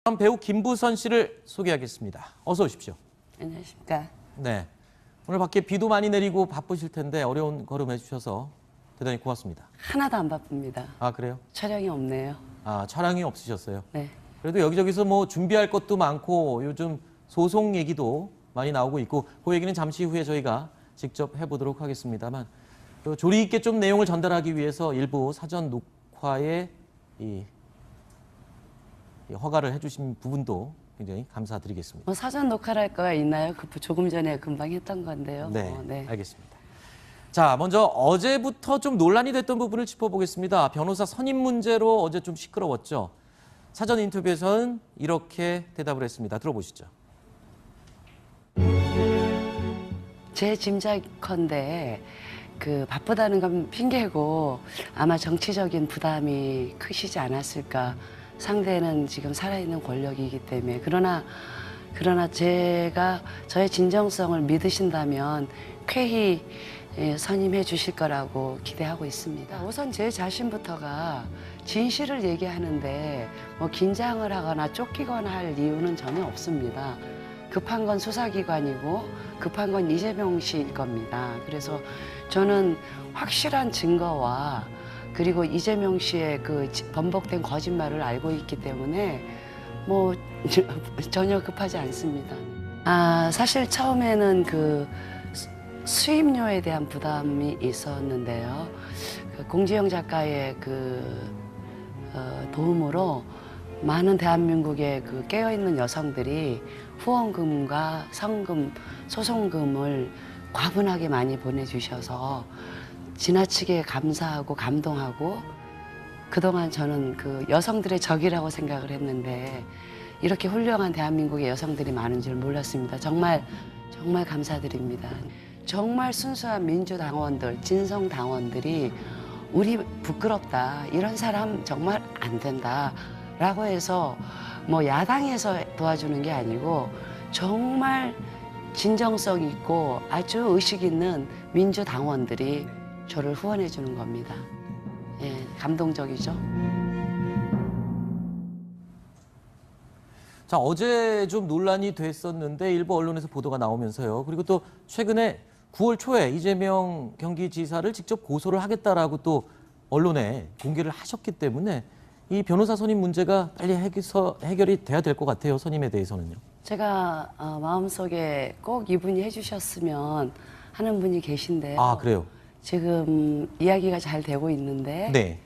다음 배우 김부선 씨를 소개하겠습니다. 어서 오십시오. 안녕하십니까. 네, 오늘 밖에 비도 많이 내리고 바쁘실 텐데 어려운 걸음 해주셔서 대단히 고맙습니다. 하나도 안 바쁩니다. 아, 그래요? 촬영이 없네요. 아, 촬영이 없으셨어요? 네. 그래도 여기저기서 뭐 준비할 것도 많고 요즘 소송 얘기도 많이 나오고 있고 그 얘기는 잠시 후에 저희가 직접 해보도록 하겠습니다만 또 조리 있게 좀 내용을 전달하기 위해서 일부 사전 녹화에 이 허가를 해주신 부분도 굉장히 감사드리겠습니다. 뭐 사전 녹화를 할 거가 있나요? 조금 전에 금방 했던 건데요. 네, 네. 알겠습니다. 자, 먼저 어제부터 좀 논란이 됐던 부분을 짚어보겠습니다. 변호사 선임 문제로 어제 좀 시끄러웠죠. 사전 인터뷰에서는 이렇게 대답을 했습니다. 들어보시죠. 제 짐작컨대 바쁘다는 건 핑계고 아마 정치적인 부담이 크시지 않았을까. 상대는 지금 살아있는 권력이기 때문에 그러나 제가 저의 진정성을 믿으신다면 쾌히 선임해 주실 거라고 기대하고 있습니다. 우선 제 자신부터가 진실을 얘기하는데 뭐 긴장을 하거나 쫓기거나 할 이유는 전혀 없습니다. 급한 건 수사기관이고 급한 건 이재명 씨일 겁니다. 그래서 저는 확실한 증거와 그리고 이재명 씨의 번복된 거짓말을 알고 있기 때문에 뭐 전혀 급하지 않습니다. 사실 처음에는 수임료에 대한 부담이 있었는데요. 공지영 작가의 도움으로 많은 대한민국의 깨어있는 여성들이 후원금과 성금, 소송금을 과분하게 많이 보내주셔서 지나치게 감사하고 감동하고 그동안 저는 여성들의 적이라고 생각을 했는데 이렇게 훌륭한 대한민국의 여성들이 많은 줄 몰랐습니다. 정말 감사드립니다. 정말 순수한 민주당원들, 진성당원들이 우리 부끄럽다. 이런 사람 정말 안 된다. 라고 해서 뭐 야당에서 도와주는 게 아니고 정말 진정성 있고 아주 의식 있는 민주당원들이 저를 후원해 주는 겁니다. 예, 감동적이죠. 자, 어제 좀 논란이 됐었는데 일부 언론에서 보도가 나오면서요. 그리고 또 최근에 9월 초에 이재명 경기지사를 직접 고소를 하겠다라고 또 언론에 공개를 하셨기 때문에 이 변호사 선임 문제가 빨리 해결이 돼야 될 것 같아요. 선임에 대해서는요. 제가 마음속에 꼭 이분이 해주셨으면 하는 분이 계신데요. 아, 그래요? 지금 이야기가 잘 되고 있는데 네.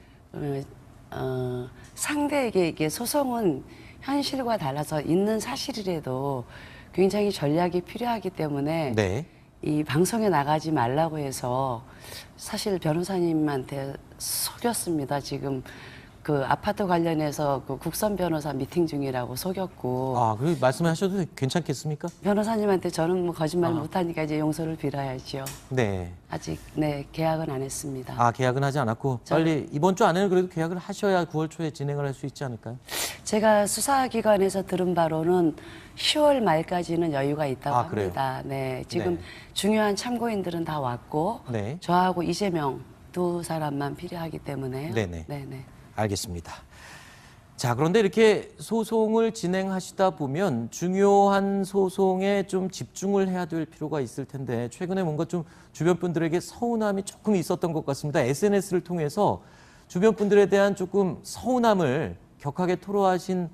상대에게 이게 소송은 현실과 달라서 있는 사실이라도 굉장히 전략이 필요하기 때문에 네. 이 방송에 나가지 말라고 해서 사실 변호사님한테 속였습니다. 지금 아파트 관련해서 국선 변호사 미팅 중이라고 속였고. 아, 그 말씀하셔도 괜찮겠습니까? 변호사님한테 저는 뭐 거짓말 못하니까 이제 용서를 빌어야죠. 네. 아직 계약은 안 했습니다. 아, 계약은 하지 않았고 빨리 이번 주 안에는 그래도 계약을 하셔야 9월 초에 진행을 할 수 있지 않을까요? 제가 수사기관에서 들은 바로는 10월 말까지는 여유가 있다고 합니다. 네, 지금 네. 중요한 참고인들은 다 왔고 네. 저하고 이재명 두 사람만 필요하기 때문에. 네네. 네네. 알겠습니다. 자, 그런데 이렇게 소송을 진행하시다 보면 중요한 소송에 좀 집중을 해야 될 필요가 있을 텐데 최근에 뭔가 좀 주변 분들에게 서운함이 조금 있었던 것 같습니다. SNS를 통해서 주변 분들에 대한 조금 서운함을 격하게 토로하신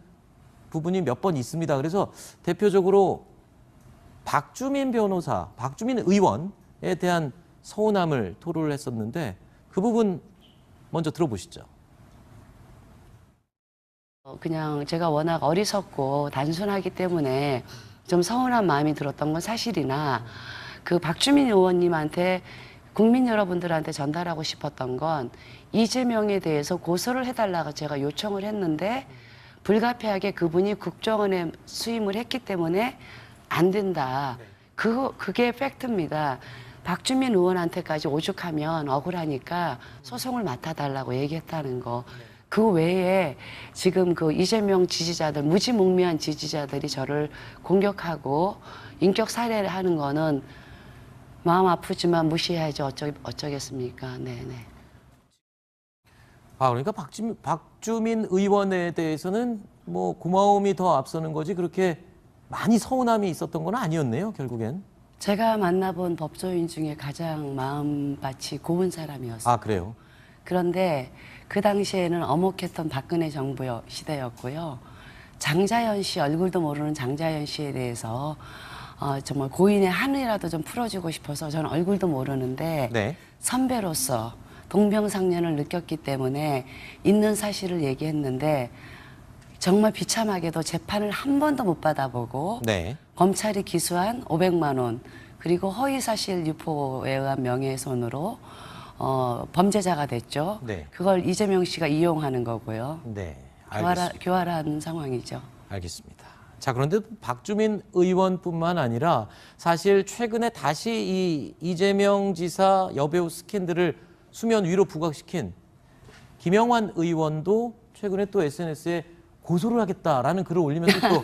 부분이 몇 번 있습니다. 그래서 대표적으로 박주민 변호사, 박주민 의원에 대한 서운함을 토로를 했었는데 그 부분 먼저 들어보시죠. 그냥 제가 워낙 어리석고 단순하기 때문에 좀 서운한 마음이 들었던 건 사실이나 박주민 의원님한테 국민 여러분들한테 전달하고 싶었던 건 이재명에 대해서 고소를 해달라고 제가 요청을 했는데 불가피하게 그분이 국정원에 수임을 했기 때문에 안 된다. 그게 팩트입니다. 박주민 의원한테까지 오죽하면 억울하니까 소송을 맡아달라고 얘기했다는 거. 그 외에 지금 이재명 지지자들, 무지몽매한 지지자들이 저를 공격하고 인격 살해를 하는 거는 마음 아프지만 무시해야지 어쩌겠습니까? 네네. 아, 그러니까 박주민 의원에 대해서는 뭐 고마움이 더 앞서는 거지 그렇게 많이 서운함이 있었던 건 아니었네요, 결국엔. 제가 만나본 법조인 중에 가장 마음밭이 고운 사람이었어요. 아, 그래요? 그런데 그 당시에는 엄혹했던 박근혜 정부 시대였고요. 장자연 씨, 얼굴도 모르는 장자연 씨에 대해서 정말 고인의 한이라도 좀 풀어주고 싶어서 저는 얼굴도 모르는데 네. 선배로서 동병상련을 느꼈기 때문에 있는 사실을 얘기했는데 정말 비참하게도 재판을 한 번도 못 받아보고 네. 검찰이 기소한 500만 원 그리고 허위사실 유포에 의한 명예훼손으로 범죄자가 됐죠. 네. 그걸 이재명 씨가 이용하는 거고요. 네. 알겠습니다. 교활한 상황이죠. 알겠습니다. 자, 그런데 박주민 의원뿐만 아니라 사실 최근에 다시 이 이재명 지사 여배우 스캔들을 수면 위로 부각시킨 김영환 의원도 최근에 또 SNS에 고소를 하겠다라는 글을 올리면서 또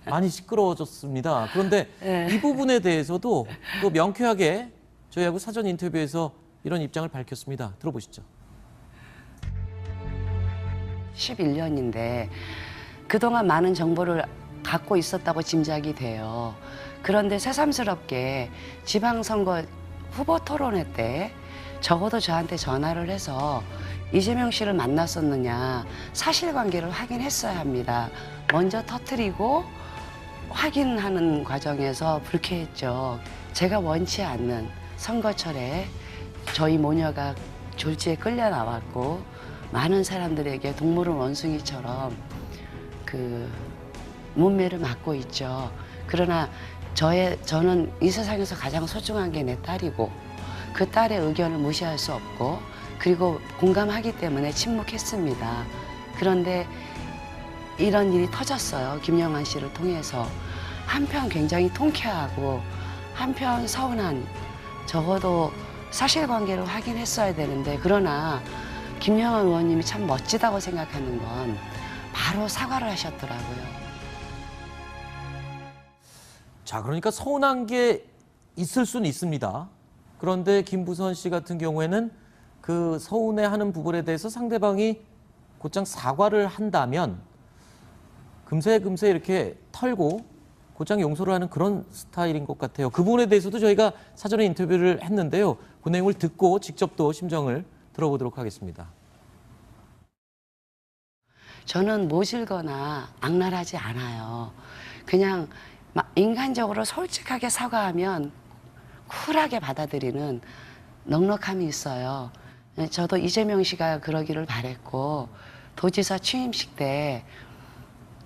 많이 시끄러워졌습니다. 그런데 네. 이 부분에 대해서도 또 명쾌하게 저희하고 사전 인터뷰에서 이런 입장을 밝혔습니다. 들어보시죠. 11년인데 그동안 많은 정보를 갖고 있었다고 짐작이 돼요. 그런데 새삼스럽게 지방선거 후보 토론회 때 적어도 저한테 전화를 해서 이재명 씨를 만났었느냐 사실관계를 확인했어야 합니다. 먼저 터뜨리고 확인하는 과정에서 불쾌했죠. 제가 원치 않는 선거철에 저희 모녀가 졸지에 끌려 나왔고 많은 사람들에게 동물원 원숭이처럼 그 문매를 맞고 있죠. 그러나 저는 이 세상에서 가장 소중한 게 내 딸이고 그 딸의 의견을 무시할 수 없고 그리고 공감하기 때문에 침묵했습니다. 그런데 이런 일이 터졌어요. 김영환 씨를 통해서. 한편 굉장히 통쾌하고 한편 서운한 적어도 사실관계를 확인했어야 되는데 그러나 김영환 의원님이 참 멋지다고 생각하는 건 바로 사과를 하셨더라고요. 자, 그러니까 서운한 게 있을 수는 있습니다. 그런데 김부선 씨 같은 경우에는 그 서운해하는 부분에 대해서 상대방이 곧장 사과를 한다면 금세 이렇게 털고 곧장 용서를 하는 그런 스타일인 것 같아요. 그 부분에 대해서도 저희가 사전에 인터뷰를 했는데요. 그 내용을 듣고 직접 또 심정을 들어보도록 하겠습니다. 저는 모질거나 악랄하지 않아요. 그냥 인간적으로 솔직하게 사과하면 쿨하게 받아들이는 넉넉함이 있어요. 저도 이재명 씨가 그러기를 바랬고 도지사 취임식 때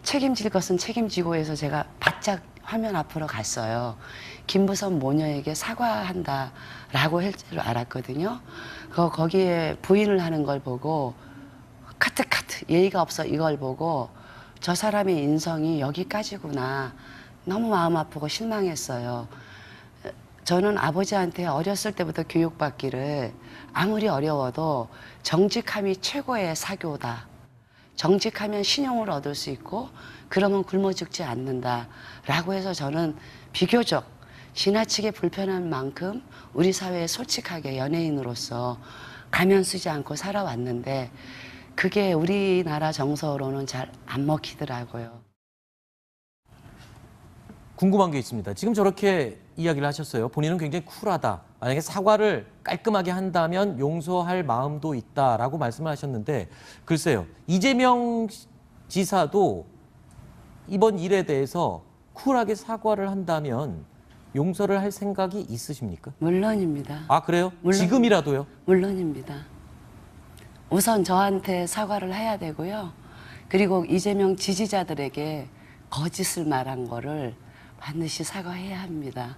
책임질 것은 책임지고 해서 제가 바짝 화면 앞으로 갔어요. 김부선 모녀에게 사과한다라고 할 줄 알았거든요. 거기에 부인을 하는 걸 보고 카트 예의가 없어 이걸 보고 저 사람의 인성이 여기까지구나. 너무 마음 아프고 실망했어요. 저는 아버지한테 어렸을 때부터 교육받기를 아무리 어려워도 정직함이 최고의 사교다. 정직하면 신용을 얻을 수 있고 그러면 굶어 죽지 않는다라고 해서 저는 비교적 지나치게 불편한 만큼 우리 사회에 솔직하게 연예인으로서 가면 쓰지 않고 살아왔는데 그게 우리나라 정서로는 잘 안 먹히더라고요. 궁금한 게 있습니다. 지금 저렇게 이야기를 하셨어요. 본인은 굉장히 쿨하다. 만약에 사과를 깔끔하게 한다면 용서할 마음도 있다라고 말씀을 하셨는데 글쎄요. 이재명 지사도 이번 일에 대해서 쿨하게 사과를 한다면 용서를 할 생각이 있으십니까? 물론입니다. 아, 그래요? 물론- 지금이라도요? 물론입니다. 우선 저한테 사과를 해야 되고요. 그리고 이재명 지지자들에게 거짓을 말한 거를 반드시 사과해야 합니다.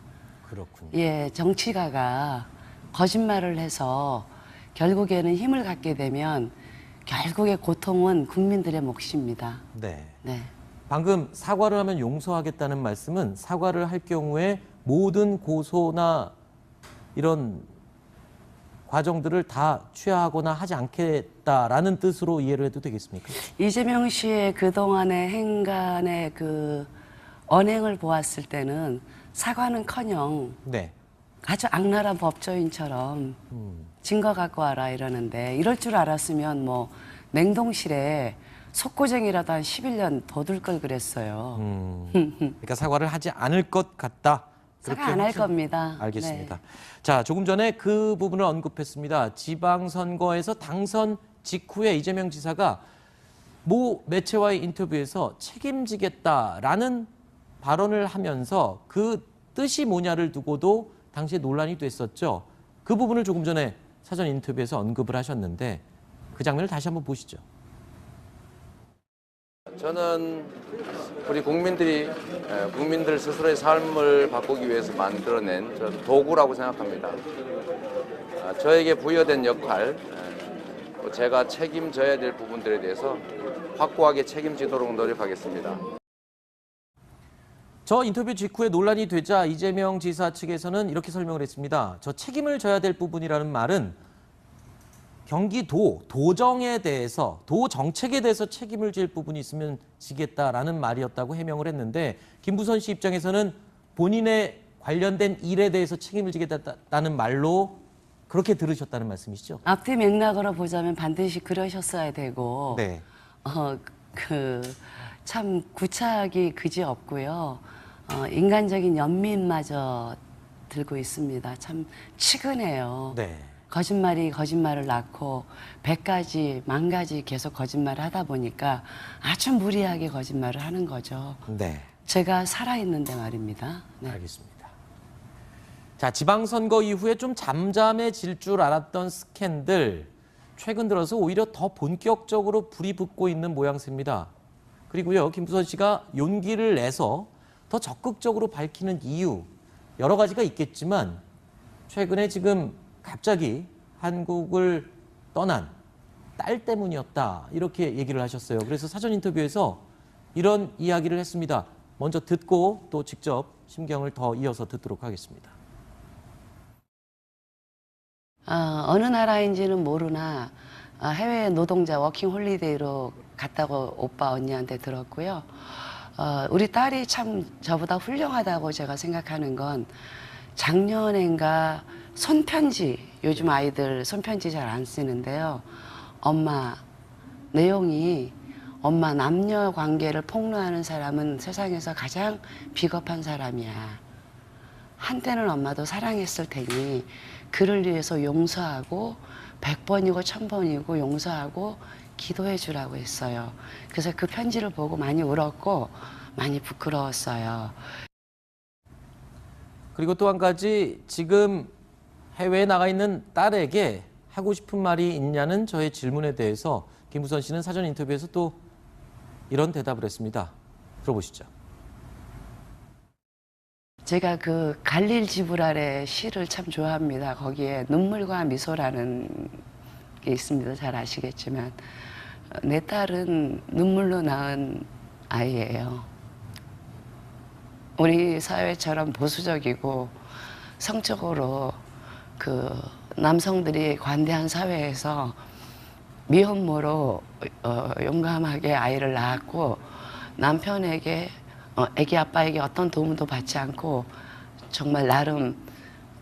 그렇군요. 예, 정치가가 거짓말을 해서 결국에는 힘을 갖게 되면 결국의 고통은 국민들의 몫입니다. 네. 네. 방금 사과를 하면 용서하겠다는 말씀은 사과를 할 경우에 모든 고소나 이런 과정들을 다 취하거나 하지 않겠다라는 뜻으로 이해를 해도 되겠습니까? 이재명 씨의 그동안의 행간의 그 언행을 보았을 때는 사과는커녕 네. 아주 악랄한 법조인처럼 증거 갖고 와라 이러는데 이럴 줄 알았으면 뭐 냉동실에 속고쟁이라도 한 11년 더 둘 걸 그랬어요. 그러니까 사과를 하지 않을 것 같다. 사과 안 할 겁니다. 알겠습니다. 네. 자, 조금 전에 그 부분을 언급했습니다. 지방선거에서 당선 직후에 이재명 지사가 모 매체와의 인터뷰에서 책임지겠다라는 발언을 하면서 그 뜻이 뭐냐를 두고도 당시에 논란이 됐었죠. 그 부분을 조금 전에 사전 인터뷰에서 언급을 하셨는데 그 장면을 다시 한번 보시죠. 저는 우리 국민들 스스로의 삶을 바꾸기 위해서 만들어낸 도구라고 생각합니다. 저에게 부여된 역할, 또 제가 책임져야 될 부분들에 대해서 확고하게 책임지도록 노력하겠습니다. 저 인터뷰 직후에 논란이 되자 이재명 지사 측에서는 이렇게 설명을 했습니다. 저 책임을 져야 될 부분이라는 말은 경기도, 도정에 대해서, 도 정책에 대해서 책임을 질 부분이 있으면 지겠다라는 말이었다고 해명을 했는데 김부선 씨 입장에서는 본인의 관련된 일에 대해서 책임을 지겠다는 말로 그렇게 들으셨다는 말씀이시죠? 앞뒤 맥락으로 보자면 반드시 그러셨어야 되고 네. 참 구차하기 그지 없고요. 인간적인 연민마저 들고 있습니다. 참 치근해요. 네. 거짓말이 거짓말을 낳고 100가지, 10,000가지 계속 거짓말을 하다 보니까 아주 무리하게 거짓말을 하는 거죠. 네. 제가 살아있는데 말입니다. 네. 알겠습니다. 자, 지방선거 이후에 좀 잠잠해질 줄 알았던 스캔들, 최근 들어서 오히려 더 본격적으로 불이 붙고 있는 모양새입니다. 그리고요, 김부선 씨가 용기를 내서 더 적극적으로 밝히는 이유, 여러 가지가 있겠지만 최근에 지금 갑자기 한국을 떠난 딸 때문이었다, 이렇게 얘기를 하셨어요. 그래서 사전 인터뷰에서 이런 이야기를 했습니다. 먼저 듣고 또 직접 심경을 더 이어서 듣도록 하겠습니다. 어느 나라인지는 모르나 해외 노동자 워킹 홀리데이로 갔다고 오빠 언니한테 들었고요. 우리 딸이 참 저보다 훌륭하다고 제가 생각하는 건 작년엔가 손편지, 요즘 아이들 손편지 잘 안 쓰는데요. 엄마, 내용이 엄마, 남녀 관계를 폭로하는 사람은 세상에서 가장 비겁한 사람이야. 한때는 엄마도 사랑했을 테니 그를 위해서 용서하고 100번이고 1000번이고 용서하고 기도해 주라고 했어요. 그래서 그 편지를 보고 많이 울었고 많이 부끄러웠어요. 그리고 또 한 가지, 지금 해외에 나가 있는 딸에게 하고 싶은 말이 있냐는 저의 질문에 대해서 김부선 씨는 사전 인터뷰에서 또 이런 대답을 했습니다. 들어보시죠. 제가 그 갈릴 지불 아래 시를 참 좋아합니다. 거기에 눈물과 미소라는 게 있습니다. 잘 아시겠지만 내 딸은 눈물로 낳은 아이예요. 우리 사회처럼 보수적이고 성적으로 그 남성들이 관대한 사회에서 미혼모로 용감하게 아이를 낳았고 남편에게 아기 아빠에게 어떤 도움도 받지 않고 정말 나름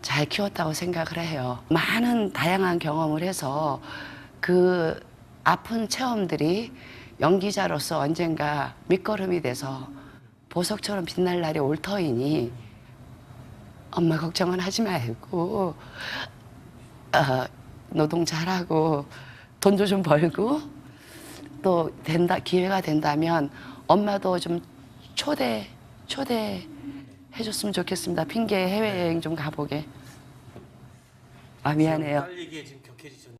잘 키웠다고 생각을 해요. 많은 다양한 경험을 해서 그 아픈 체험들이 연기자로서 언젠가 밑거름이 돼서 보석처럼 빛날 날이 올 터이니 엄마 걱정은 하지 말고 노동 잘하고 돈도 좀 벌고 또 기회가 된다면 엄마도 좀 초대해줬으면 좋겠습니다. 핑계 해외여행 좀 가보게. 아 미안해요. 딸 얘기에 지금 격해지셨네요.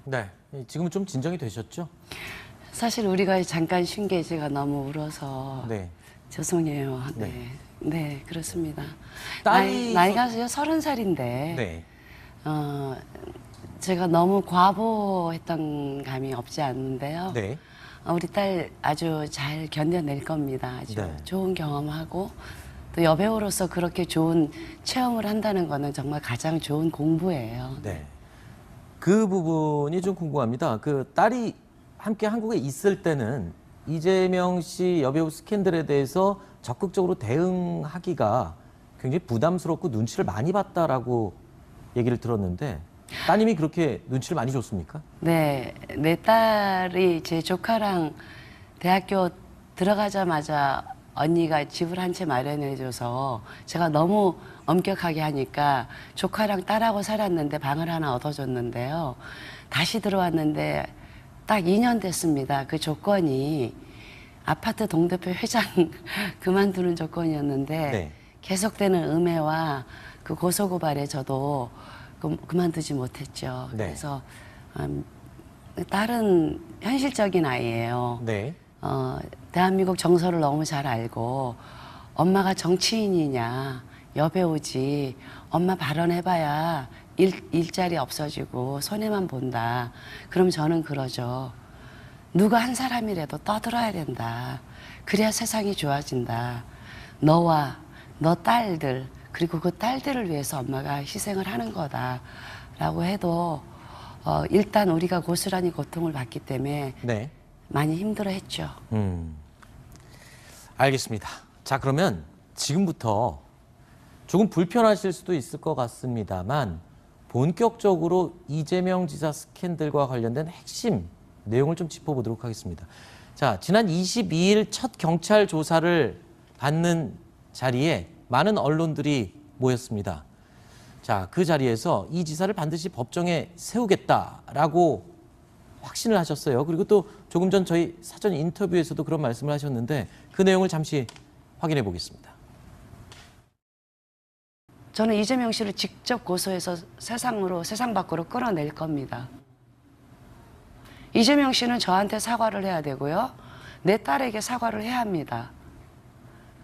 네, 지금은 좀 진정이 되셨죠? 사실 우리가 잠깐 쉰 게 제가 너무 울어서 네. 죄송해요. 네, 네. 네 그렇습니다. 딸이 나이가 30살인데 네. 제가 너무 과보했던 감이 없지 않는데요. 네. 우리 딸 아주 잘 견뎌낼 겁니다. 아주 네. 좋은 경험하고 또 여배우로서 그렇게 좋은 체험을 한다는 거는 정말 가장 좋은 공부예요. 네. 그 부분이 좀 궁금합니다. 그 딸이 함께 한국에 있을 때는 이재명 씨 여배우 스캔들에 대해서 적극적으로 대응하기가 굉장히 부담스럽고 눈치를 많이 봤다라고 얘기를 들었는데 따님이 그렇게 눈치를 많이 줬습니까? 네, 내 딸이 제 조카랑 대학교 들어가자마자 언니가 집을 한 채 마련해줘서 제가 너무 엄격하게 하니까 조카랑 딸하고 살았는데 방을 하나 얻어줬는데요. 다시 들어왔는데 딱 2년 됐습니다. 그 조건이 아파트 동대표 회장 그만두는 조건이었는데 네. 계속되는 음해와 그 고소고발에 저도 그만두지 못했죠. 네. 그래서 딸은 현실적인 아이예요. 네. 대한민국 정서를 너무 잘 알고 엄마가 정치인이냐 여배우지 엄마 발언해봐야 일자리 없어지고 손해만 본다. 그럼 저는 그러죠. 누가 한 사람이라도 떠들어야 된다. 그래야 세상이 좋아진다. 너와 너 딸들 그리고 그 딸들을 위해서 엄마가 희생을 하는 거다라고 해도 일단 우리가 고스란히 고통을 받기 때문에 네. 많이 힘들어했죠. 알겠습니다. 자, 그러면 지금부터 조금 불편하실 수도 있을 것 같습니다만 본격적으로 이재명 지사 스캔들과 관련된 핵심 내용을 좀 짚어보도록 하겠습니다. 자, 지난 22일 첫 경찰 조사를 받는 자리에 많은 언론들이 모였습니다. 자, 그 자리에서 이 지사를 반드시 법정에 세우겠다라고 확신을 하셨어요. 그리고 또 조금 전 저희 사전 인터뷰에서도 그런 말씀을 하셨는데 그 내용을 잠시 확인해 보겠습니다. 저는 이재명 씨를 직접 고소해서 세상 밖으로 끌어낼 겁니다. 이재명 씨는 저한테 사과를 해야 되고요. 내 딸에게 사과를 해야 합니다.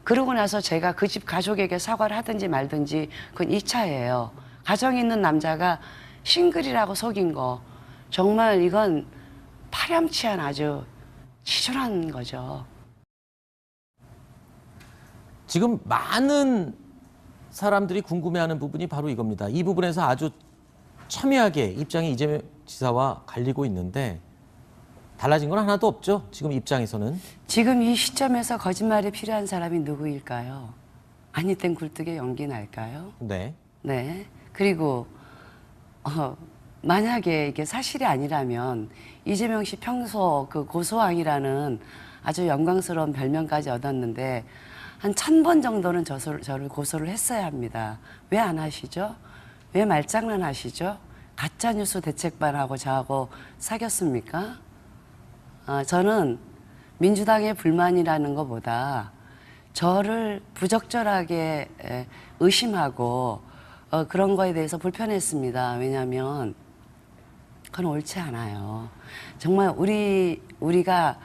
그러고 나서 제가 그 집 가족에게 사과를 하든지 말든지 그건 2차예요. 가정 있는 남자가 싱글이라고 속인 거 정말 이건 파렴치한 아주 치졸한 거죠. 지금 많은 사람들이 궁금해하는 부분이 바로 이겁니다. 이 부분에서 아주 첨예하게 입장이 이재명 지사와 갈리고 있는데 달라진 건 하나도 없죠. 지금 입장에서는. 지금 이 시점에서 거짓말이 필요한 사람이 누구일까요? 아니 땐 굴뚝에 연기 날까요? 네. 네. 그리고 만약에 이게 사실이 아니라면 이재명 씨 평소 그 고소왕이라는 아주 영광스러운 별명까지 얻었는데 한 1000번 정도는 저를 고소를 했어야 합니다. 왜 안 하시죠? 왜 말장난 하시죠? 가짜뉴스 대책반하고 저하고 사귀었습니까? 저는 민주당의 불만이라는 것보다 저를 부적절하게 의심하고 그런 거에 대해서 불편했습니다. 왜냐하면 그건 옳지 않아요. 정말 우리가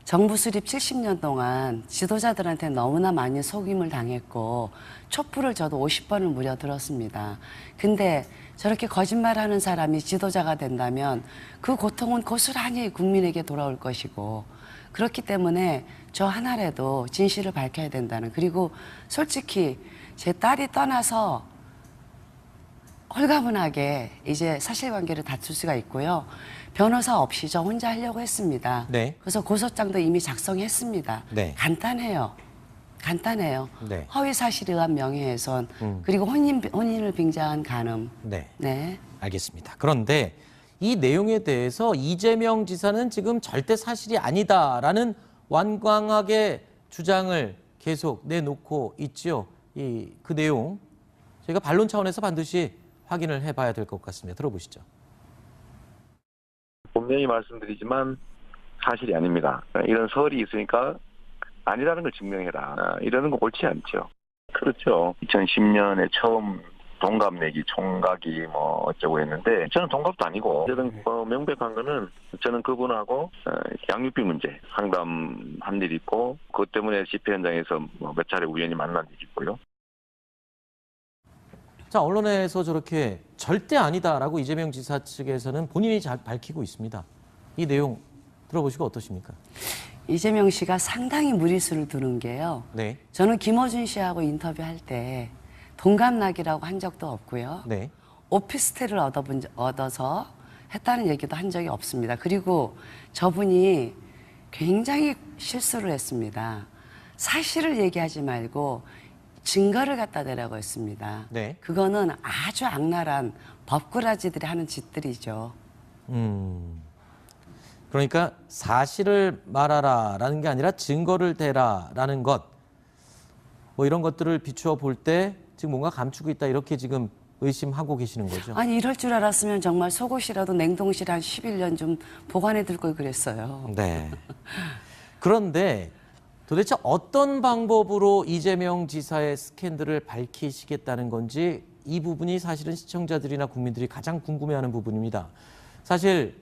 정부 수립 70년 동안 지도자들한테 너무나 많이 속임을 당했고 촛불을 저도 50번을 무려 들었습니다. 근데 저렇게 거짓말하는 사람이 지도자가 된다면 그 고통은 고스란히 국민에게 돌아올 것이고 그렇기 때문에 저 하나라도 진실을 밝혀야 된다는 그리고 솔직히 제 딸이 떠나서 홀가분하게 이제 사실관계를 다툴 수가 있고요. 변호사 없이 저 혼자 하려고 했습니다. 네. 그래서 고소장도 이미 작성했습니다. 네. 간단해요. 네. 허위 사실에 의한 명예훼손 그리고 혼인을 빙자한 간음. 네. 네. 알겠습니다. 그런데 이 내용에 대해서 이재명 지사는 지금 절대 사실이 아니다라는 완강하게 주장을 계속 내놓고 있죠. 그 내용 저희가 반론 차원에서 반드시 확인을 해봐야 될 것 같습니다. 들어보시죠. 분명히 말씀드리지만 사실이 아닙니다. 이런 설이 있으니까 아니라는 걸 증명해라. 이러는 거 옳지 않죠. 그렇죠. 2010년에 처음 동갑 내기, 총각이 뭐 어쩌고 했는데 저는 동갑도 아니고 저는 명백한 거는 저는 그분하고 양육비 문제 상담한 일이 있고 그것 때문에 집회 현장에서 몇 차례 우연히 만난 일이 있고요. 자, 언론에서 저렇게 절대 아니다라고 이재명 지사 측에서는 본인이 잘 밝히고 있습니다. 이 내용 들어보시고 어떠십니까? 이재명 씨가 상당히 무리수를 두는 게요. 네. 저는 김어준 씨하고 인터뷰할 때 동갑나기라고 한 적도 없고요. 네. 오피스텔을 얻어서 했다는 얘기도 한 적이 없습니다. 그리고 저분이 굉장히 실수를 했습니다. 사실을 얘기하지 말고 증거를 갖다 대라고 했습니다. 네. 그거는 아주 악랄한 법꾸라지들이 하는 짓들이죠. 그러니까 사실을 말하라라는 게 아니라 증거를 대라라는 것, 뭐 이런 것들을 비추어 볼 때 지금 뭔가 감추고 있다 이렇게 지금 의심하고 계시는 거죠. 아니 이럴 줄 알았으면 정말 속옷이라도 냉동실 한 11년 좀 보관해 둘 걸 그랬어요. 네. 그런데 도대체 어떤 방법으로 이재명 지사의 스캔들을 밝히시겠다는 건지 이 부분이 사실은 시청자들이나 국민들이 가장 궁금해하는 부분입니다. 사실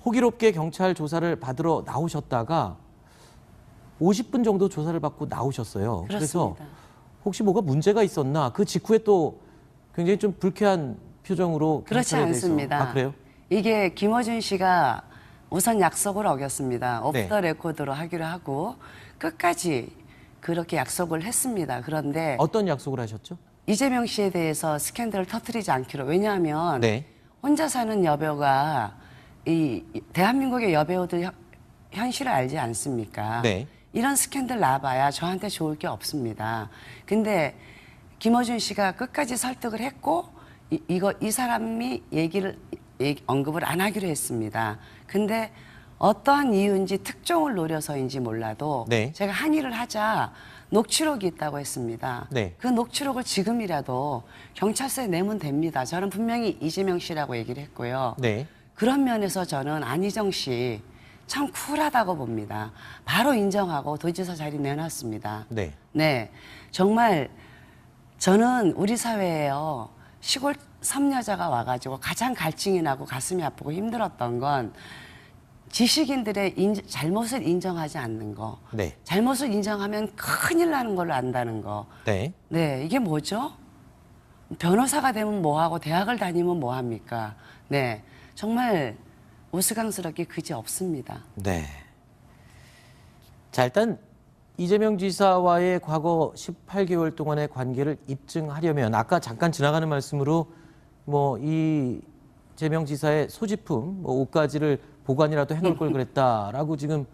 호기롭게 경찰 조사를 받으러 나오셨다가 50분 정도 조사를 받고 나오셨어요. 그래서 그렇습니다. 혹시 뭐가 문제가 있었나? 그 직후에 또 굉장히 좀 불쾌한 표정으로 그렇지 경찰에 대해서- 않습니다. 아, 그래요? 이게 김어준 씨가 우선 약속을 어겼습니다. 오프 네. 더 레코드로 하기로 하고 끝까지 그렇게 약속을 했습니다. 그런데 어떤 약속을 하셨죠? 이재명 씨에 대해서 스캔들을 터뜨리지 않기로. 왜냐하면 네. 혼자 사는 여배우가 이 대한민국의 여배우들 현실을 알지 않습니까? 네. 이런 스캔들 나봐야 저한테 좋을 게 없습니다. 근데 김어준 씨가 끝까지 설득을 했고 이 사람이 언급을 안 하기로 했습니다. 근데 어떠한 이유인지 특종을 노려서인지 몰라도 네. 제가 항의를 하자 녹취록이 있다고 했습니다. 네. 그 녹취록을 지금이라도 경찰서에 내면 됩니다. 저는 분명히 이재명 씨라고 얘기를 했고요. 네. 그런 면에서 저는 안희정 씨 참 쿨하다고 봅니다. 바로 인정하고 도지사 자리 내놨습니다. 네. 네, 정말 저는 우리 사회에요 시골 섬여자가 와가지고 가장 갈증이 나고 가슴이 아프고 힘들었던 건 지식인들의 잘못을 인정하지 않는 거. 네. 잘못을 인정하면 큰일 나는 걸로 안다는 거. 네. 네, 이게 뭐죠? 변호사가 되면 뭐하고 대학을 다니면 뭐합니까? 네, 정말 우스꽝스럽게 그지 없습니다. 네. 자, 일단 이재명 지사와의 과거 18개월 동안의 관계를 입증하려면 아까 잠깐 지나가는 말씀으로 뭐 이재명 지사의 소지품, 뭐 옷가지를 보관이라도 해놓을 걸 그랬다라고 지금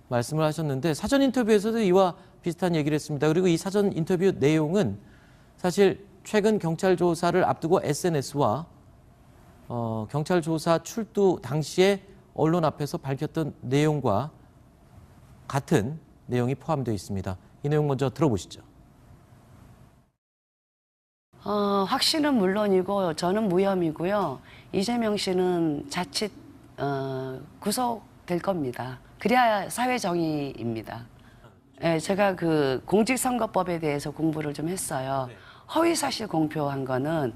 말씀을 하셨는데 사전 인터뷰에서도 이와 비슷한 얘기를 했습니다. 그리고 이 사전 인터뷰 내용은 사실 최근 경찰 조사를 앞두고 SNS와 경찰 조사 출두 당시에 언론 앞에서 밝혔던 내용과 같은 내용이 포함되어 있습니다. 이 내용 먼저 들어보시죠. 확신은 물론이고 저는 무혐의고요. 이재명 씨는 자칫 구속될 겁니다. 그래야 사회 정의입니다. 네, 제가 그 공직선거법에 대해서 공부를 좀 했어요. 허위 사실 공표한 거는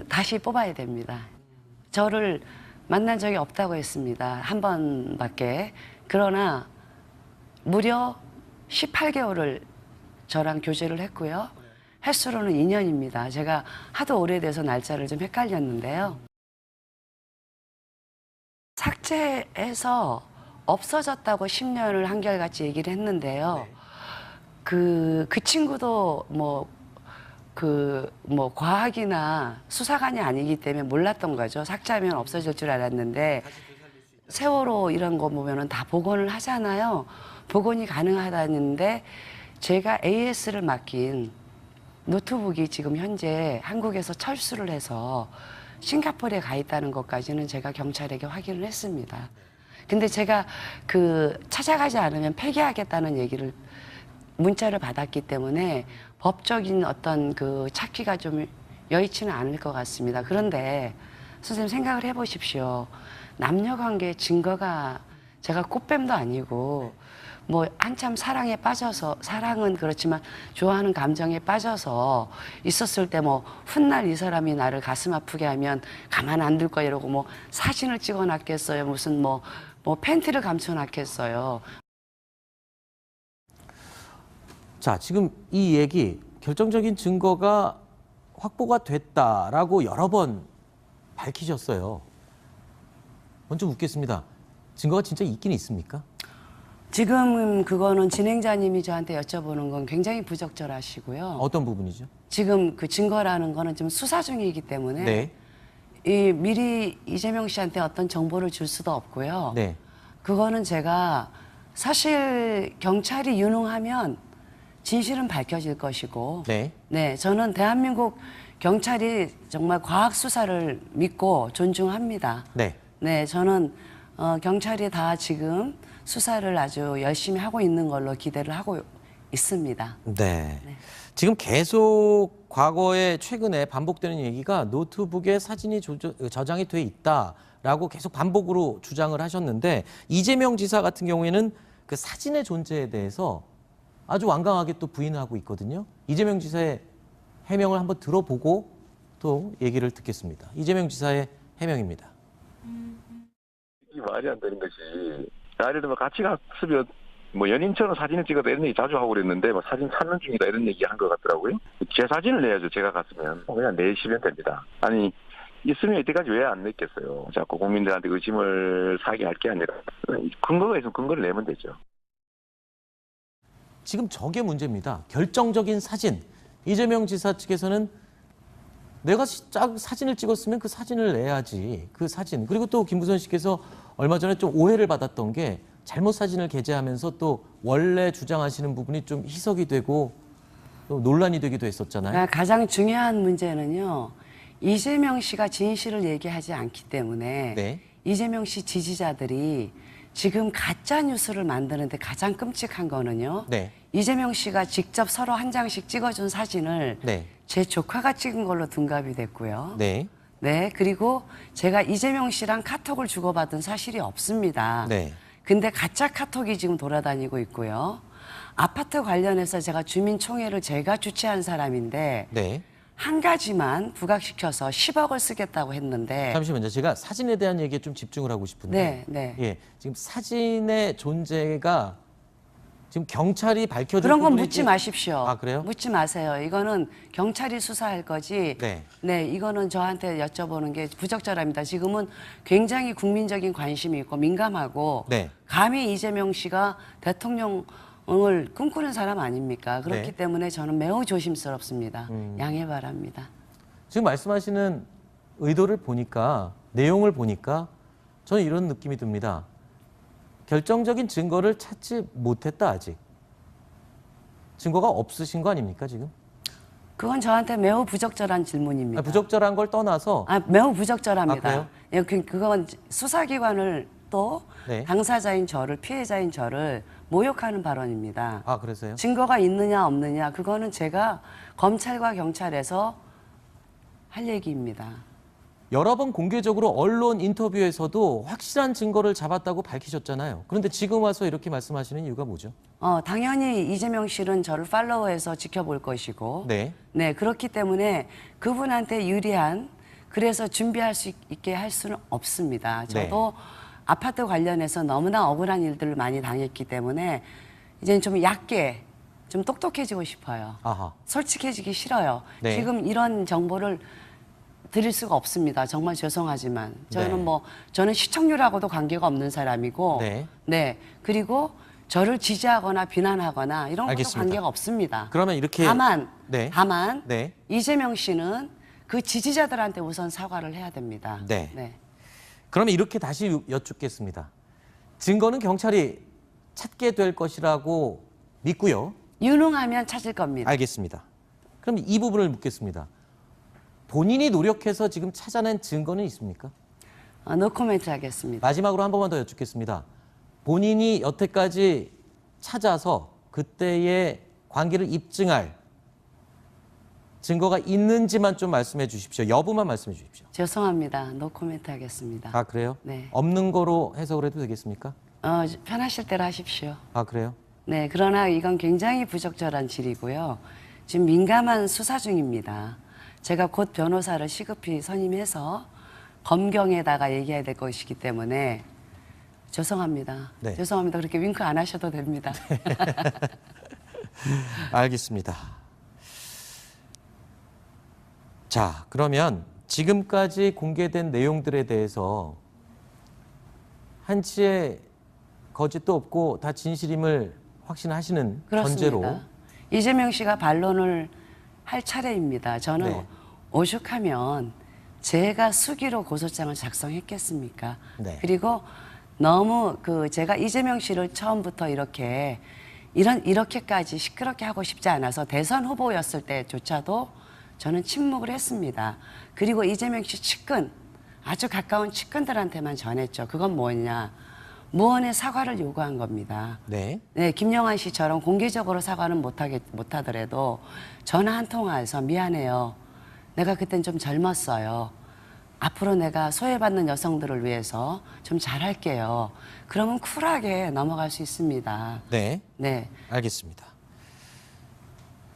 다시 뽑아야 됩니다. 저를 만난 적이 없다고 했습니다. 한 번밖에. 그러나 무려 18개월을 저랑 교제를 했고요. 횟수로는 2년입니다. 제가 하도 오래돼서 날짜를 좀 헷갈렸는데요. 삭제해서 없어졌다고 10년을 한결같이 얘기를 했는데요. 그 친구도 과학이나 수사관이 아니기 때문에 몰랐던 거죠. 삭제하면 없어질 줄 알았는데 세월호 이런 거 보면은 다 복원을 하잖아요. 복원이 가능하다는데 제가 AS를 맡긴 노트북이 지금 현재 한국에서 철수를 해서 싱가포르에 가 있다는 것까지는 제가 경찰에게 확인을 했습니다. 근데 제가 찾아가지 않으면 폐기하겠다는 얘기를 문자를 받았기 때문에 법적인 어떤 찾기가 좀 여의치는 않을 것 같습니다. 그런데 선생님 생각을 해보십시오. 남녀관계 증거가 제가 꽃뱀도 아니고 뭐 한참 사랑에 빠져서 사랑은 그렇지만 좋아하는 감정에 빠져서 있었을 때 뭐 훗날 이 사람이 나를 가슴 아프게 하면 가만 안 둘 거야 이러고 뭐 사진을 찍어놨겠어요. 무슨 뭐 팬티를 감춰놨겠어요. 자, 지금 이 얘기 결정적인 증거가 확보가 됐다라고 여러 번 밝히셨어요. 먼저 묻겠습니다. 증거가 진짜 있긴 있습니까? 지금 그거는 진행자님이 저한테 여쭤보는 건 굉장히 부적절하시고요. 어떤 부분이죠? 지금 그 증거라는 거는 지금 수사 중이기 때문에 네. 미리 이재명 씨한테 어떤 정보를 줄 수도 없고요. 네. 그거는 제가 사실 경찰이 유능하면 진실은 밝혀질 것이고 네. 네, 저는 대한민국 경찰이 정말 과학 수사를 믿고 존중합니다. 네. 네, 저는 경찰이 다 지금 수사를 아주 열심히 하고 있는 걸로 기대를 하고 있습니다. 네. 지금 계속 과거에 최근에 반복되는 얘기가 노트북에 사진이 저장이 돼 있다라고 계속 반복으로 주장을 하셨는데 이재명 지사 같은 경우에는 그 사진의 존재에 대해서 아주 완강하게 또 부인하고 있거든요. 이재명 지사의 해명을 한번 들어보고 또 얘기를 듣겠습니다. 이재명 지사의 해명입니다. 이 말이 안 되는 것이, 예를 들면 같이 갔으면 뭐 연인처럼 사진을 찍어다 이런 얘기 자주 하고 그랬는데 뭐 사진 찾는 중이다 이런 얘기 한 것 같더라고요. 제 사진을 내야죠. 제가 갔으면 그냥 내시면 됩니다. 아니 있으면 이때까지 왜 안 냈겠어요. 자꾸 국민들한테 의심을 사게 할 게 아니라 근거가 있으면 근거를 내면 되죠. 지금 저게 문제입니다. 결정적인 사진. 이재명 지사 측에서는 내가 사진을 찍었으면 그 사진을 내야지. 그 사진. 그리고 또 김부선 씨께서 얼마 전에 좀 오해를 받았던 게 잘못 사진을 게재하면서 또 원래 주장하시는 부분이 좀 희석이 되고 또 논란이 되기도 했었잖아요. 그러니까 가장 중요한 문제는요. 이재명 씨가 진실을 얘기하지 않기 때문에 네. 이재명 씨 지지자들이 지금 가짜 뉴스를 만드는데 가장 끔찍한 거는요. 네. 이재명 씨가 직접 서로 한 장씩 찍어준 사진을 네. 제 조카가 찍은 걸로 둔갑이 됐고요. 네. 네, 그리고 제가 이재명 씨랑 카톡을 주고받은 사실이 없습니다. 네. 근데 가짜 카톡이 지금 돌아다니고 있고요. 아파트 관련해서 제가 주민총회를 제가 주최한 사람인데 네. 한 가지만 부각시켜서 10억을 쓰겠다고 했는데 잠시만요. 제가 사진에 대한 얘기에 좀 집중을 하고 싶은데. 네, 네. 예. 지금 사진의 존재가 지금 경찰이 밝혀줄 그런 건 부분이 묻지 좀- 마십시오. 아, 그래요? 묻지 마세요. 이거는 경찰이 수사할 거지. 네. 네, 이거는 저한테 여쭤보는 게 부적절합니다. 지금은 굉장히 국민적인 관심이 있고 민감하고 네. 감히 이재명 씨가 대통령을 꿈꾸는 사람 아닙니까? 그렇기 네. 때문에 저는 매우 조심스럽습니다. 양해 바랍니다. 지금 말씀하시는 의도를 보니까 내용을 보니까 저는 이런 느낌이 듭니다. 결정적인 증거를 찾지 못했다 아직. 증거가 없으신 거 아닙니까 지금? 그건 저한테 매우 부적절한 질문입니다. 부적절한 걸 떠나서 매우 부적절합니다. 아, 예, 그건 수사기관을 또 네. 당사자인 저를 피해자인 저를 모욕하는 발언입니다. 아 그래서요? 증거가 있느냐 없느냐 그거는 제가 검찰과 경찰에서 할 얘기입니다. 여러 번 공개적으로 언론 인터뷰에서도 확실한 증거를 잡았다고 밝히셨잖아요. 그런데 지금 와서 이렇게 말씀하시는 이유가 뭐죠? 당연히 이재명 씨는 저를 팔로우해서 지켜볼 것이고 네. 네, 그렇기 때문에 그분한테 유리한 그래서 준비할 수 있게 할 수는 없습니다. 저도 아파트 관련해서 너무나 억울한 일들을 많이 당했기 때문에 이제는 좀 얕게 좀 똑똑해지고 싶어요. 아하. 솔직해지기 싫어요. 네. 지금 이런 정보를 드릴 수가 없습니다. 정말 죄송하지만 저는 네. 저는 시청률하고도 관계가 없는 사람이고 네. 그리고 저를 지지하거나 비난하거나 이런 것도 알겠습니다. 관계가 없습니다. 그러면 이렇게 다만 네. 이재명 씨는 그 지지자들한테 우선 사과를 해야 됩니다. 네. 그러면 이렇게 다시 여쭙겠습니다. 증거는 경찰이 찾게 될 것이라고 믿고요. 유능하면 찾을 겁니다. 알겠습니다. 그럼 이 부분을 묻겠습니다. 본인이 노력해서 지금 찾아낸 증거는 있습니까? 노 코멘트 하겠습니다. 마지막으로 한 번만 더 여쭙겠습니다. 본인이 여태까지 찾아서 그때의 관계를 입증할 증거가 있는지만 좀 말씀해 주십시오. 여부만 말씀해 주십시오. 죄송합니다. 노 코멘트 하겠습니다. 아 그래요? 네. 없는 거로 해석을 해도 되겠습니까? 편하실 대로 하십시오. 아 그래요? 네, 그러나 이건 굉장히 부적절한 질이고요. 지금 민감한 수사 중입니다. 제가 곧 변호사를 시급히 선임해서 검경에다가 얘기해야 될 것이기 때문에 죄송합니다. 네. 죄송합니다. 그렇게 윙크 안 하셔도 됩니다. 알겠습니다. 자, 그러면 지금까지 공개된 내용들에 대해서 한치의 거짓도 없고 다 진실임을 확신하시는 그렇습니다. 전제로 이재명 씨가 반론을 할 차례입니다. 저는 네. 오죽하면 제가 수기로 고소장을 작성했겠습니까? 네. 그리고 너무 제가 이재명 씨를 처음부터 이렇게 이렇게까지 시끄럽게 하고 싶지 않아서 대선 후보였을 때조차도 저는 침묵을 했습니다. 그리고 이재명 씨 측근, 아주 가까운 측근들한테만 전했죠. 그건 뭐냐? 무언의 사과를 요구한 겁니다. 네. 네, 김영환 씨처럼 공개적으로 사과는 못하더라도 전화 한 통화에서 미안해요. 내가 그땐 좀 젊었어요. 앞으로 내가 소외받는 여성들을 위해서 좀 잘할게요. 그러면 쿨하게 넘어갈 수 있습니다. 네. 네. 알겠습니다.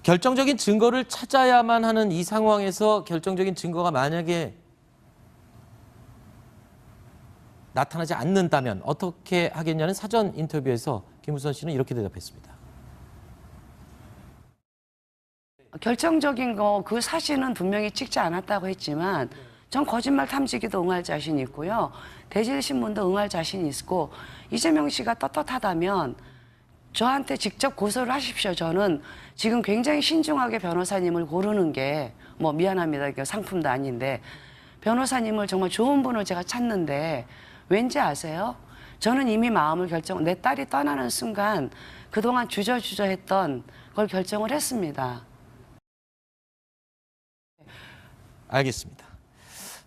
결정적인 증거를 찾아야만 하는 이 상황에서 결정적인 증거가 만약에 나타나지 않는다면 어떻게 하겠냐는 사전 인터뷰에서 김우선 씨는 이렇게 대답했습니다. 결정적인 거 그 사진은 분명히 찍지 않았다고 했지만 전 거짓말 탐지기도 응할 자신 있고요. 대질신문도 응할 자신 있고 이재명 씨가 떳떳하다면 저한테 직접 고소를 하십시오. 저는 지금 굉장히 신중하게 변호사님을 고르는 게 뭐 미안합니다. 이게 상품도 아닌데 변호사님을 정말 좋은 분을 제가 찾는데 왠지 아세요? 저는 이미 마음을 내 딸이 떠나는 순간 그동안 주저주저했던 걸 결정을 했습니다. 알겠습니다.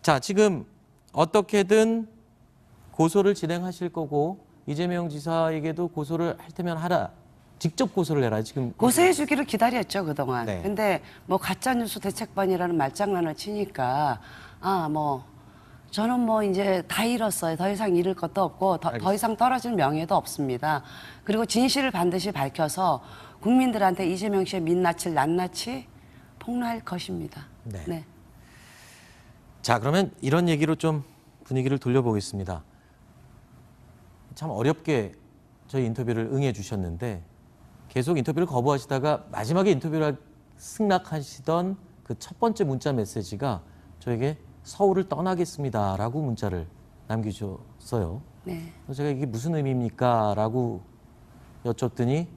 자, 지금 어떻게든 고소를 진행하실 거고 이재명 지사에게도 고소를 할 테면 하라. 직접 고소를 해라. 지금 고소해 주기를 기다렸죠, 그동안. 네. 근데 뭐 가짜뉴스 대책반이라는 말장난을 치니까 저는 뭐 이제 다 잃었어요. 더 이상 잃을 것도 없고 더 이상 떨어질 명예도 없습니다. 그리고 진실을 반드시 밝혀서 국민들한테 이재명 씨의 민낯을 낱낱이 폭로할 것입니다. 네. 네. 자, 그러면 이런 얘기로 좀 분위기를 돌려보겠습니다. 참 어렵게 저희 인터뷰를 응해 주셨는데 계속 인터뷰를 거부하시다가 마지막에 인터뷰를 승낙하시던 그 첫 번째 문자 메시지가 저에게 서울을 떠나겠습니다라고 문자를 남기셨어요. 네. 그래서 제가 이게 무슨 의미입니까? 라고 여쭸더니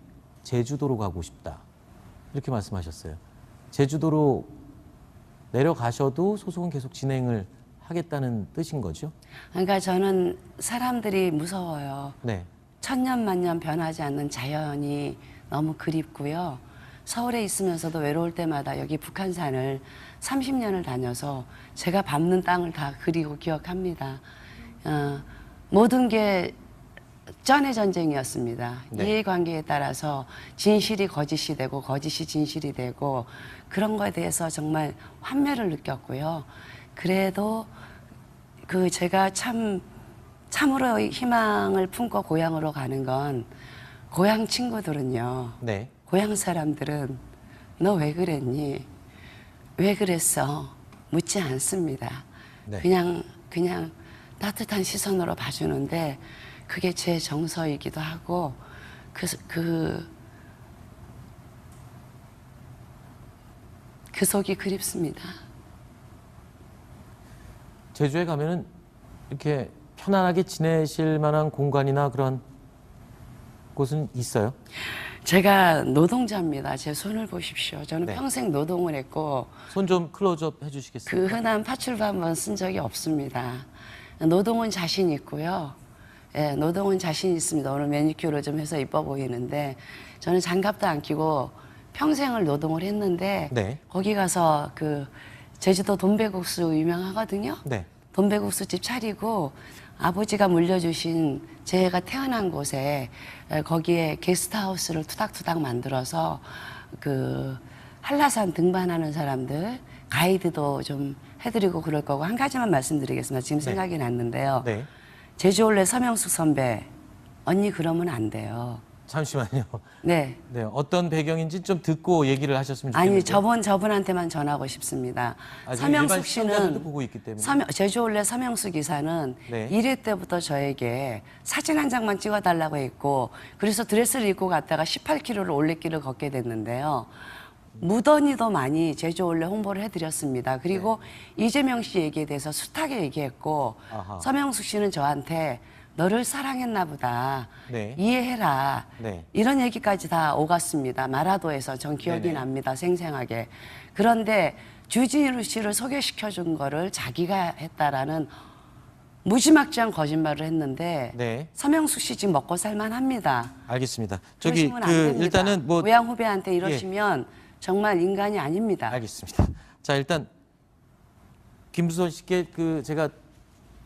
제주도로 가고 싶다. 이렇게 말씀하셨어요. 제주도로 내려가셔도 소송은 계속 진행을 하겠다는 뜻인 거죠? 그러니까 저는 사람들이 무서워요. 네. 천년만년 변하지 않는 자연이 너무 그립고요. 서울에 있으면서도 외로울 때마다 여기 북한산을 30년을 다녀서 제가 밟는 땅을 다 그리고 기억합니다. 모든 게 쩐의 전쟁이었습니다. 네. 이해관계에 따라서 진실이 거짓이 되고 거짓이 진실이 되고 그런 거에 대해서 정말 환멸을 느꼈고요. 그래도 제가 참으로 희망을 품고 고향으로 가는 건 고향 친구들은요. 네. 고향 사람들은 너 왜 그랬니? 왜 그랬어? 묻지 않습니다. 네. 그냥 따뜻한 시선으로 봐주는데 그게 제 정서이기도 하고 그 속이 그립습니다. 제주에 가면은 이렇게 편안하게 지내실 만한 공간이나 그런 곳은 있어요? 제가 노동자입니다. 제 손을 보십시오. 저는 네. 평생 노동을 했고 손 좀 클로즈업 해주시겠어요? 그 흔한 파출부 한 번 쓴 적이 없습니다. 노동은 자신 있고요. 예, 노동은 자신 있습니다. 오늘 매니큐어를 좀 해서 이뻐 보이는데 저는 장갑도 안 끼고 평생을 노동을 했는데 네. 거기 가서 제주도 돈베국수 유명하거든요. 네. 돈베국수 집 차리고 아버지가 물려주신 제가 태어난 곳에 거기에 게스트하우스를 투닥투닥 만들어서 한라산 등반하는 사람들 가이드도 좀 해드리고 그럴 거고 한 가지만 말씀드리겠습니다. 지금 생각이 났는데요. 네. 제주올레 서명숙 선배 언니 그러면 안 돼요. 잠시만요. 네. 네. 어떤 배경인지 좀 듣고 얘기를 하셨으면 좋겠는데. 아니 저분한테만 전하고 싶습니다. 일반 시청자들도 보고 있기 때문에. 제주올레 서명숙 이사는 네. 1회 때부터 저에게 사진 한 장만 찍어달라고 했고 그래서 드레스를 입고 갔다가 18km를 올레길을 걷게 됐는데요. 무던히도 많이 제주올레 홍보를 해드렸습니다. 그리고 이재명 씨 얘기에 대해서 숱하게 얘기했고 아하. 서명숙 씨는 저한테 너를 사랑했나 보다. 네. 이해해라. 네. 이런 얘기까지 다 오갔습니다. 마라도에서 전 기억이 네네. 납니다. 생생하게. 그런데 주진우 씨를 소개시켜 준 거를 자기가 했다라는 무지막지한 거짓말을 했는데 네. 서명숙 씨 지금 먹고 살만합니다. 알겠습니다. 저기 그러시면 안 됩니다. 일단은 뭐 고향 후배한테 이러시면 정말 인간이 아닙니다. 알겠습니다. 자, 일단 김부선 씨께 제가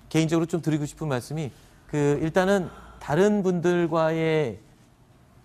개인적으로 좀 드리고 싶은 말씀이 일단은 다른 분들과의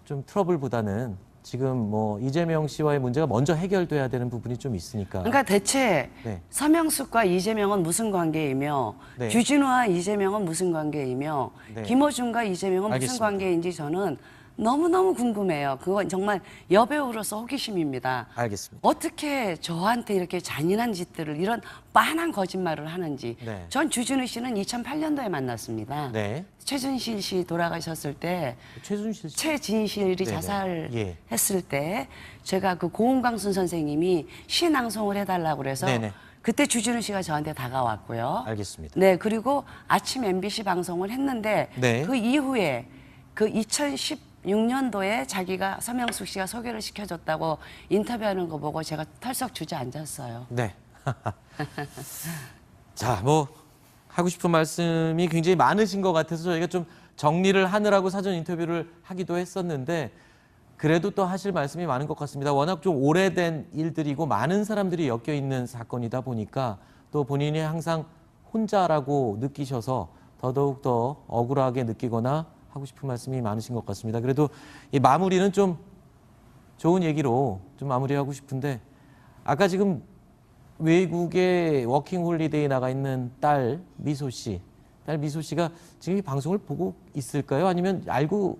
좀 트러블보다는 지금 뭐 이재명 씨와의 문제가 먼저 해결돼야 되는 부분이 좀 있으니까. 그러니까 대체 네. 서명숙과 이재명은 무슨 관계이며 네. 주진우와 이재명은 무슨 관계이며 네. 김어준과 이재명은 알겠습니다. 무슨 관계인지 저는 너무너무 궁금해요. 그건 정말 여배우로서 호기심입니다. 알겠습니다. 어떻게 저한테 이렇게 잔인한 짓들을 이런 빤한 거짓말을 하는지. 네. 전 주진우 씨는 2008년도에 만났습니다. 네. 최준실 씨 돌아가셨을 때 최순실 씨. 최진실이 네네. 자살했을 때 제가 그 고은광순 선생님이 시 낭송을 해달라고 그래서 네네. 그때 주진우 씨가 저한테 다가왔고요. 알겠습니다. 네, 그리고 아침 MBC 방송을 했는데 네. 그 이후에 그 2016년도에 자기가 서명숙 씨가 소개를 시켜줬다고 인터뷰하는 거 보고 제가 털썩 주저앉았어요. 네. 자, 뭐 하고 싶은 말씀이 굉장히 많으신 것 같아서 저희가 좀 정리를 하느라고 사전 인터뷰를 하기도 했었는데 그래도 또 하실 말씀이 많은 것 같습니다. 워낙 좀 오래된 일들이고 많은 사람들이 엮여 있는 사건이다 보니까 또 본인이 항상 혼자라고 느끼셔서 더더욱 더 억울하게 느끼거나 하고 싶은 말씀이 많으신 것 같습니다. 그래도 이 마무리는 좀 좋은 얘기로 좀 마무리하고 싶은데 아까 지금 외국에 워킹 홀리데이 나가 있는 딸 미소 씨가 지금 이 방송을 보고 있을까요? 아니면 알고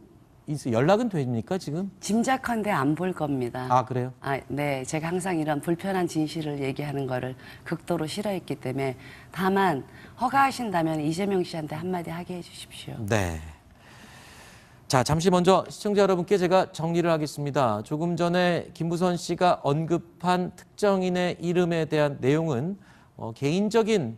연락은 됩니까 지금? 짐작컨대 안 볼 겁니다. 아, 그래요? 네. 제가 항상 이런 불편한 진실을 얘기하는 거를 극도로 싫어했기 때문에 다만 허가하신다면 이재명 씨한테 한마디 하게 해주십시오. 네. 자, 잠시 먼저 시청자 여러분께 제가 정리를 하겠습니다. 조금 전에 김부선 씨가 언급한 특정인의 이름에 대한 내용은 개인적인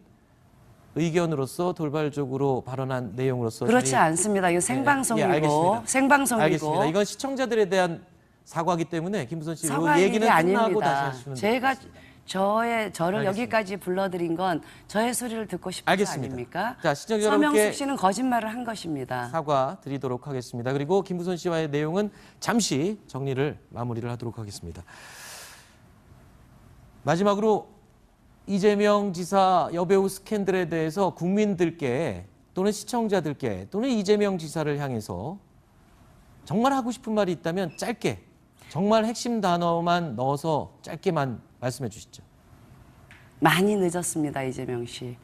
의견으로서 돌발적으로 발언한 내용으로서 그렇지 않습니다. 이거 생방송이고 알겠습니다. 생방송이고 알겠습니다. 이건 시청자들에 대한 사과이기 때문에 김부선 씨 사과 이 얘기는 얘기 끝나고 아닙니다. 다시 하시면 제가 저를 알겠습니다. 여기까지 불러드린 건 저의 소리를 듣고 싶은 거 알겠습니다. 아닙니까? 자, 시청자 여러분께 서명숙 씨는 거짓말을 한 것입니다. 사과 드리도록 하겠습니다. 그리고 김부선 씨와의 내용은 잠시 마무리를 하도록 하겠습니다. 마지막으로 이재명 지사 여배우 스캔들에 대해서 국민들께 또는 시청자들께 또는 이재명 지사를 향해서 정말 하고 싶은 말이 있다면 짧게 정말 핵심 단어만 넣어서 짧게만 말씀해 주시죠. 많이 늦었습니다, 이재명 씨.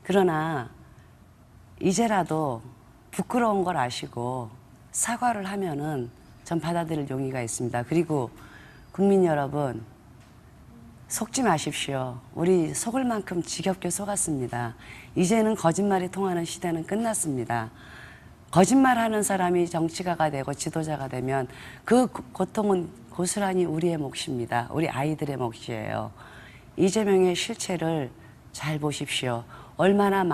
그러나 이제라도 부끄러운 걸 아시고 사과를 하면은 전 받아들일 용의가 있습니다. 그리고 국민 여러분, 속지 마십시오. 우리 속을 만큼 지겹게 속았습니다. 이제는 거짓말이 통하는 시대는 끝났습니다. 거짓말하는 사람이 정치가가 되고 지도자가 되면 그 고통은 고스란히 우리의 몫입니다. 우리 아이들의 몫이에요. 이재명의 실체를 잘 보십시오. 얼마나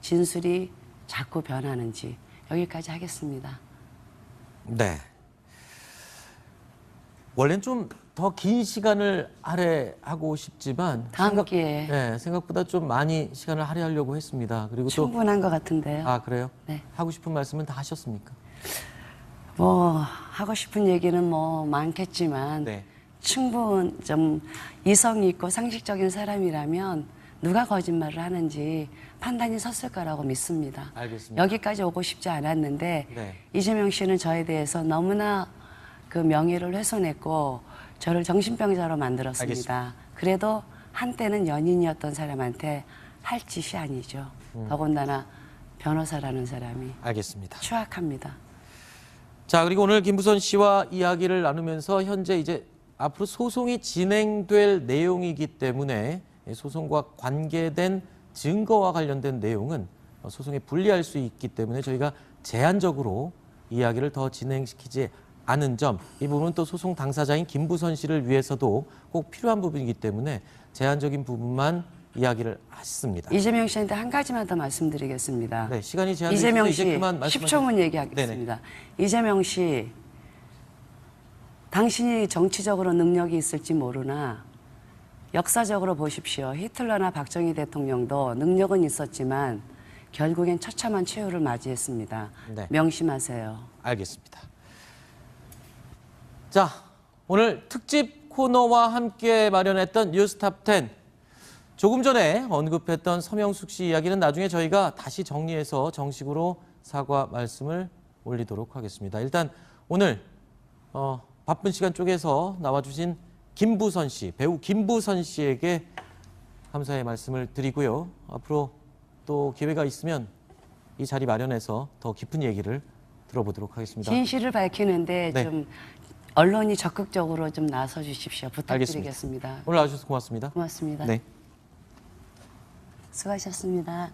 진술이 자꾸 변하는지. 여기까지 하겠습니다. 네. 원래는 좀 더 긴 시간을 할애하고 싶지만 다음 기회에 네, 생각보다 좀 많이 시간을 할애하려고 했습니다. 그리고 또 충분한 것 같은데요. 그래요? 네. 하고 싶은 말씀은 다 하셨습니까? 뭐 하고 싶은 얘기는 뭐 많겠지만 네. 충분 좀 이성이 있고 상식적인 사람이라면 누가 거짓말을 하는지 판단이 섰을 거라고 믿습니다. 알겠습니다. 여기까지 오고 싶지 않았는데 네. 이재명 씨는 저에 대해서 너무나 그 명예를 훼손했고 저를 정신병자로 만들었습니다. 그래도 한때는 연인이었던 사람한테 할 짓이 아니죠. 더군다나 변호사라는 사람이 알겠습니다. 추악합니다. 자, 그리고 오늘 김부선 씨와 이야기를 나누면서 현재 이제 앞으로 소송이 진행될 내용이기 때문에 소송과 관계된 증거와 관련된 내용은 소송에 불리할 수 있기 때문에 저희가 제한적으로 이야기를 더 진행시키지 않은 점, 이 부분은 또 소송 당사자인 김부선 씨를 위해서도 꼭 필요한 부분이기 때문에 제한적인 부분만 이야기를 했습니다. 이재명 씨한테 한 가지만 더 말씀드리겠습니다. 네, 시간이 제한되어 이재명 있어서 씨 이제 그만 말씀하시죠. 10초만 얘기하겠습니다. 이재명 씨, 당신이 정치적으로 능력이 있을지 모르나 역사적으로 보십시오. 히틀러나 박정희 대통령도 능력은 있었지만 결국엔 처참한 최후를 맞이했습니다. 네. 명심하세요. 알겠습니다. 자, 오늘 특집 코너와 함께 마련했던 뉴스탑 10. 조금 전에 언급했던 서명숙 씨 이야기는 나중에 저희가 다시 정리해서 정식으로 사과 말씀을 올리도록 하겠습니다. 일단 오늘 바쁜 시간 쪽에서 나와주신 김부선 씨, 배우 김부선 씨에게 감사의 말씀을 드리고요. 앞으로 또 기회가 있으면 이 자리 마련해서 더 깊은 얘기를 들어보도록 하겠습니다. 진실을 밝히는데 네. 좀 언론이 적극적으로 좀 나서 주십시오. 부탁드리겠습니다. 오늘 와주셔서 고맙습니다. 고맙습니다. 네. 수고하셨습니다.